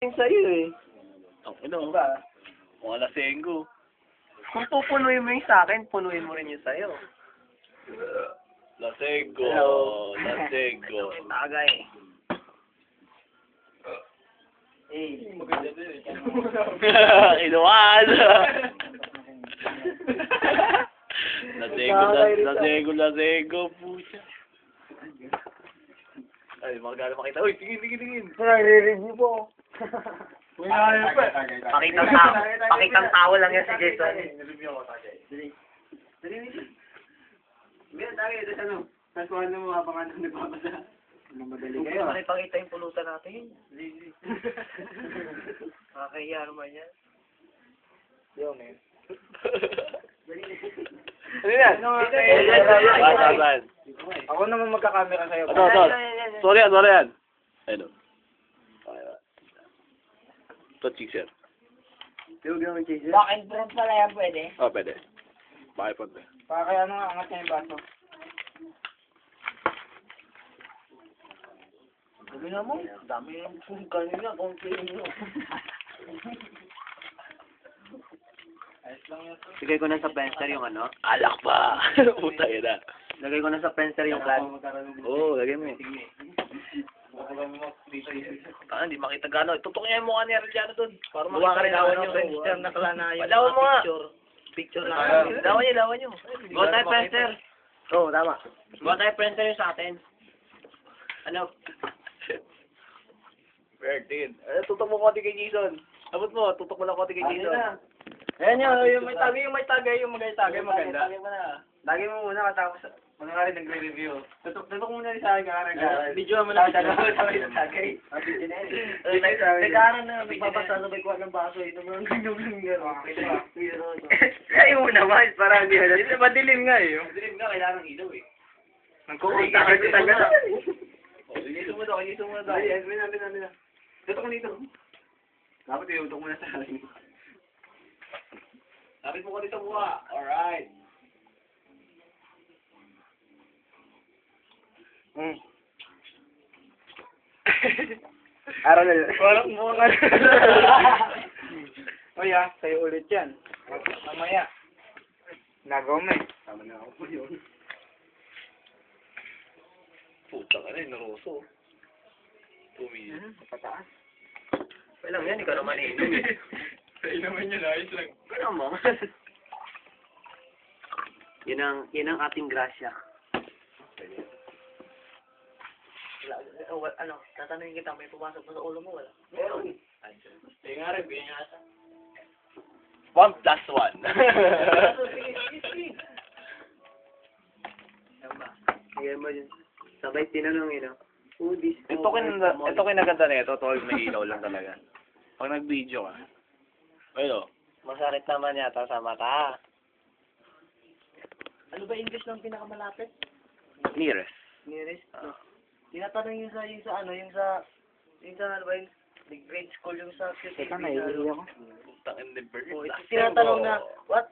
yung sa'yo eh. Ano? Diba? Mga lasenggo. Kung pupunuin mo yung sa akin, punuin mo rin yung sa'yo. Lasenggo. Hello. Lasenggo. Tagay. Eh. Inuwan! Lasenggo, pucha. Ay, magkano makita. Uy, tingin. Nagre-review po. Pakitang tao lang yan si Jason. Madali kayo. Makipakita yung pulutan natin. Nakakaya naman yan. Yo, man. Ano yan? Saan? Ako naman magkakamera sa'yo. Ito. Sorry yan. Ano? Ito, cheeser. Back and front pala yan pwede. Oh, pwede. Bakit po? Para kaya ano nga, angat niya yung baso. Sabi na mo, dami yung kanina, konti yun. Lagay ko na sa pencer yung ano. Alak pa! Puta yun na. Lagay ko na sa pencer yung plan. Oo, lagay mo. Hindi makita gano'n. Tutok niya yung mukha ni Arellano doon. Para makita rin lawan nyo. Lawan mo nga. Picture na. Lawan nyo. Go tayo, pencer. Oo, tama. Go tayo, pencer yung sa atin. Ano? Tingin. Tutok mo konti kay Jason. Abot mo, tutok mo lang konti kay Jason. Ayan yung may tagay, yung maganda. Lagi mo muna katapos, rin nagre-review. Tutok muna rin sa akin, kakaran. Video mo lang. Sabay sa tagay. Nag-aaral na, nagbabasa, sabay kuha ng baso. Ito mo lang ganyan. Kaya mo naman, parang hindi halata. Madilim nga eh. Madilim nga, kailangan ng ilaw eh. Nagkukunta ka sa taga. Iniso mo daw. Ay, mina. Tutok mo dito. Dapat iutok mo na sa akin. Lapit mo ko dito buha. Alright. Araw na yun. Walang mo nga. Oy sa'yo ulit yan. Mamaya. Nagawa mo eh. Tama na ako po yun. Puta ka rin, naroso. Pataas. Walang yan, ikaw naman eh. Sa'yo naman yun, ayos lang. Ano mo? Yan ang ating grasya. Ano, tatanungin kita, may pumasok mo sa ulo mo, wala? Meron. Sige nga rin, bigyan nga ata. 1+1. Sige. Sige mo yun. Sabay tinanongin, no? Ito kinaganda na ito, tol, may ilaw lang talaga. Pag nag-video ka, ayun. Masarit naman yata sa mata. Ano ba English ng pinakamalapit? Nearest. Nearest? Tinatanong yung sa ano ba yung grade school yung sa QTV. Teka, naiuli ako. Tangin ni Bert. Tinatanong na, what